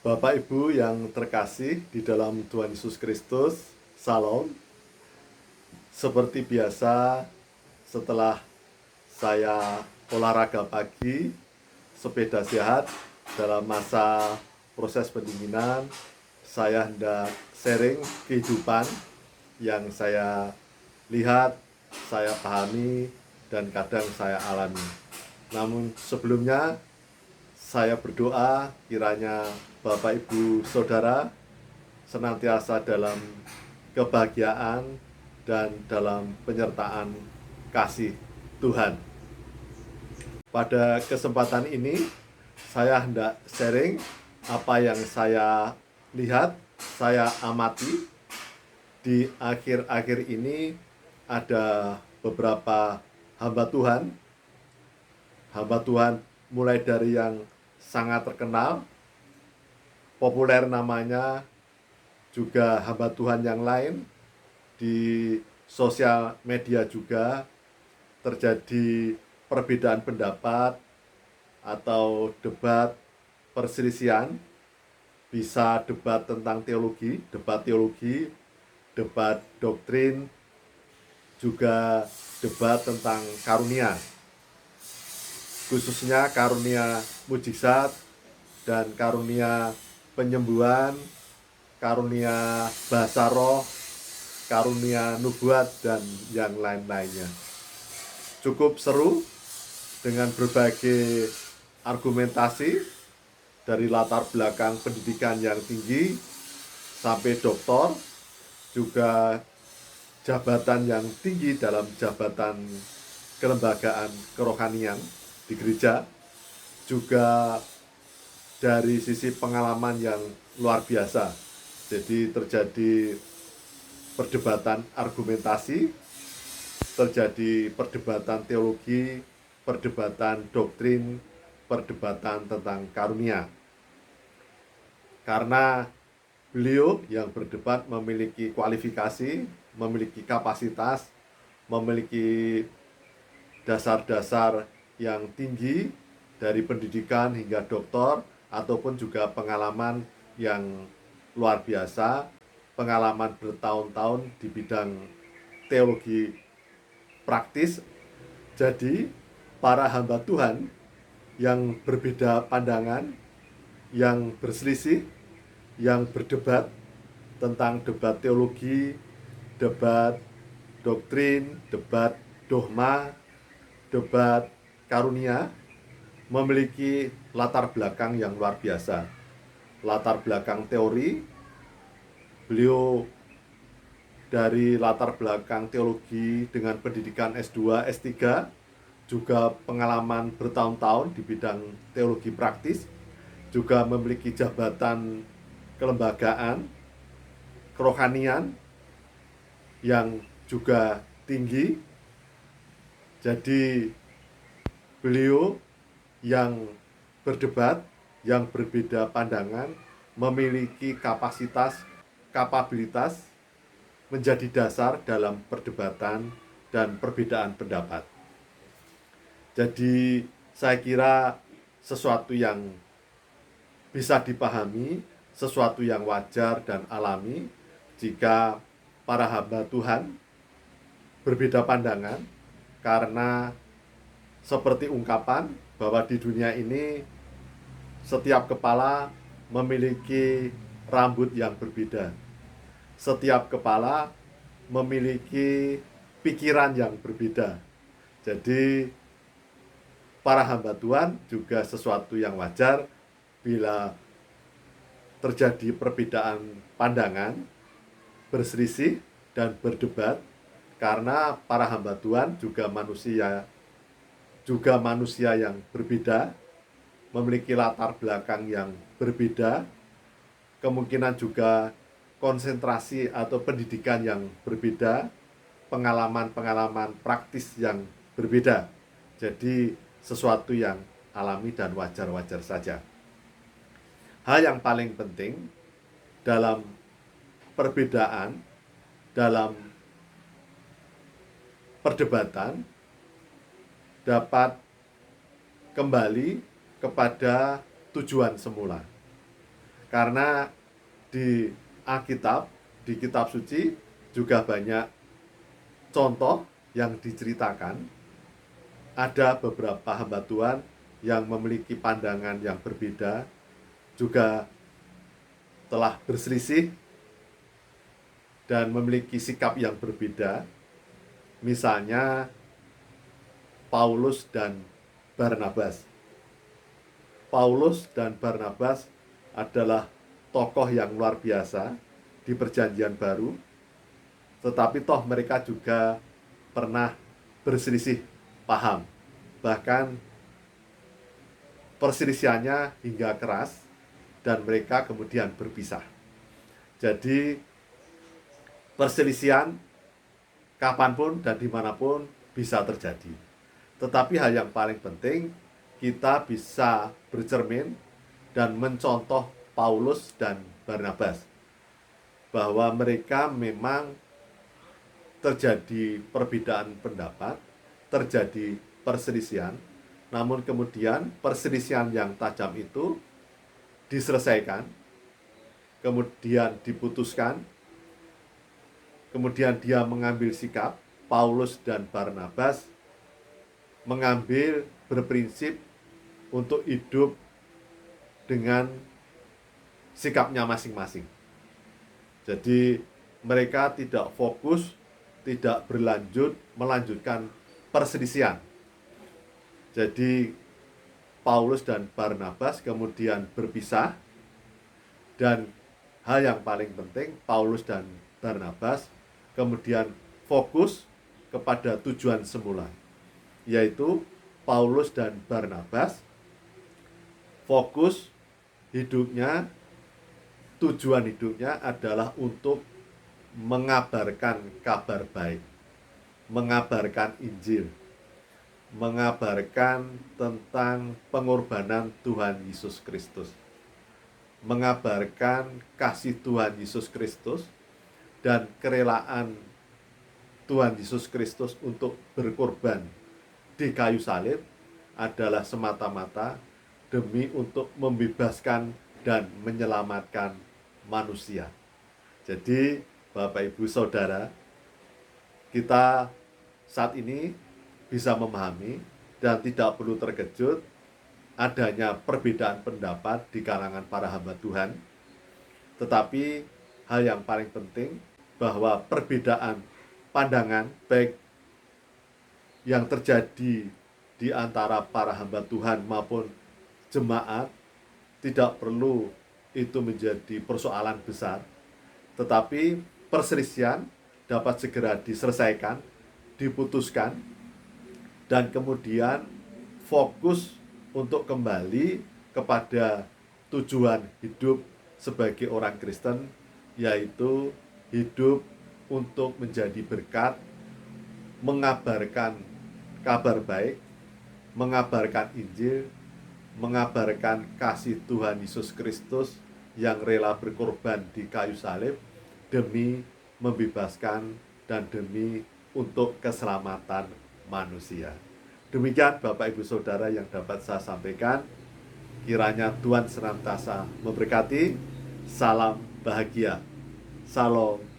Bapak Ibu yang terkasih di dalam Tuhan Yesus Kristus, Salam. Seperti biasa, setelah saya olahraga pagi, sepeda sehat dalam masa proses pendinginan, saya hendak sharing kehidupan yang saya lihat, saya pahami, dan kadang saya alami. Namun sebelumnya, saya berdoa kiranya Bapak Ibu Saudara senantiasa dalam kebahagiaan dan dalam penyertaan kasih Tuhan. Pada kesempatan ini, saya hendak sharing apa yang saya lihat, saya amati. Di akhir-akhir ini ada beberapa hamba Tuhan mulai dari yang sangat terkenal, populer namanya, juga hamba Tuhan yang lain di sosial media juga terjadi perbedaan pendapat atau debat perselisihan, bisa debat tentang teologi, debat doktrin, juga debat tentang karunia, khususnya karunia mujizat dan karunia penyembuhan, karunia bahasa roh, karunia nubuat, dan yang lain-lainnya. Cukup seru dengan berbagai argumentasi dari latar belakang pendidikan yang tinggi sampai doktor, juga jabatan yang tinggi dalam jabatan kelembagaan kerohanian di gereja, juga dari sisi pengalaman yang luar biasa. Jadi terjadi perdebatan argumentasi, terjadi perdebatan teologi, perdebatan doktrin, perdebatan tentang karunia. Karena beliau yang berdebat memiliki kualifikasi, memiliki kapasitas, memiliki dasar-dasar yang tinggi dari pendidikan hingga doktor, ataupun juga pengalaman yang luar biasa, pengalaman bertahun-tahun di bidang teologi praktis. Jadi para hamba Tuhan yang berbeda pandangan, yang berselisih, yang berdebat tentang debat teologi, debat doktrin, debat dogma, debat karunia, memiliki latar belakang yang luar biasa. Latar belakang teori, beliau dari latar belakang teologi dengan pendidikan S2, S3, juga pengalaman bertahun-tahun di bidang teologi praktis, juga memiliki jabatan kelembagaan, kerohanian yang juga tinggi. Jadi beliau yang berdebat, yang berbeda pandangan, memiliki kapabilitas menjadi dasar dalam perdebatan dan perbedaan pendapat. Jadi saya kira sesuatu yang bisa dipahami, sesuatu yang wajar dan alami jika para hamba Tuhan berbeda pandangan, karena seperti ungkapan bahwa di dunia ini setiap kepala memiliki rambut yang berbeda. Setiap kepala memiliki pikiran yang berbeda. Jadi para hamba Tuhan juga sesuatu yang wajar bila terjadi perbedaan pandangan, berselisih, dan berdebat, karena para hamba Tuhan juga manusia yang berbeda, memiliki latar belakang yang berbeda, kemungkinan juga konsentrasi atau pendidikan yang berbeda, pengalaman-pengalaman praktis yang berbeda. Jadi sesuatu yang alami dan wajar-wajar saja. Hal yang paling penting dalam perbedaan, dalam perdebatan, dapat kembali kepada tujuan semula. Karena di Alkitab, di kitab suci juga banyak contoh yang diceritakan. Ada beberapa hamba Tuhan yang memiliki pandangan yang berbeda, juga telah berselisih dan memiliki sikap yang berbeda. Misalnya Paulus dan Barnabas. Paulus dan Barnabas adalah tokoh yang luar biasa di Perjanjian Baru, tetapi toh mereka juga pernah berselisih paham. Bahkan perselisihannya hingga keras dan mereka kemudian berpisah. Jadi perselisihan kapanpun dan dimanapun bisa terjadi. Tetapi hal yang paling penting, kita bisa bercermin dan mencontoh Paulus dan Barnabas, bahwa mereka memang terjadi perbedaan pendapat, terjadi perselisihan, namun kemudian perselisihan yang tajam itu diselesaikan, kemudian diputuskan, kemudian dia mengambil sikap. Paulus dan Barnabas mengambil berprinsip untuk hidup dengan sikapnya masing-masing. Jadi mereka tidak fokus, tidak melanjutkan perselisihan. Jadi Paulus dan Barnabas kemudian berpisah, dan hal yang paling penting, Paulus dan Barnabas kemudian fokus kepada tujuan semula, yaitu Paulus dan Barnabas fokus hidupnya, tujuan hidupnya adalah untuk mengabarkan kabar baik, mengabarkan Injil, mengabarkan tentang pengorbanan Tuhan Yesus Kristus, mengabarkan kasih Tuhan Yesus Kristus dan kerelaan Tuhan Yesus Kristus untuk berkorban di kayu salib adalah semata-mata demi untuk membebaskan dan menyelamatkan manusia. Jadi Bapak Ibu Saudara, kita saat ini bisa memahami dan tidak perlu terkejut adanya perbedaan pendapat di kalangan para hamba Tuhan. Tetapi hal yang paling penting, bahwa perbedaan pandangan baik yang terjadi di antara para hamba Tuhan maupun jemaat tidak perlu itu menjadi persoalan besar, tetapi perselisihan dapat segera diselesaikan, diputuskan, dan kemudian fokus untuk kembali kepada tujuan hidup sebagai orang Kristen, yaitu hidup untuk menjadi berkat, mengabarkan kabar baik, mengabarkan Injil, mengabarkan kasih Tuhan Yesus Kristus yang rela berkorban di kayu salib demi membebaskan dan demi untuk keselamatan manusia. Demikian Bapak Ibu Saudara yang dapat saya sampaikan. Kiranya Tuhan senantiasa memberkati. Salam bahagia. Salam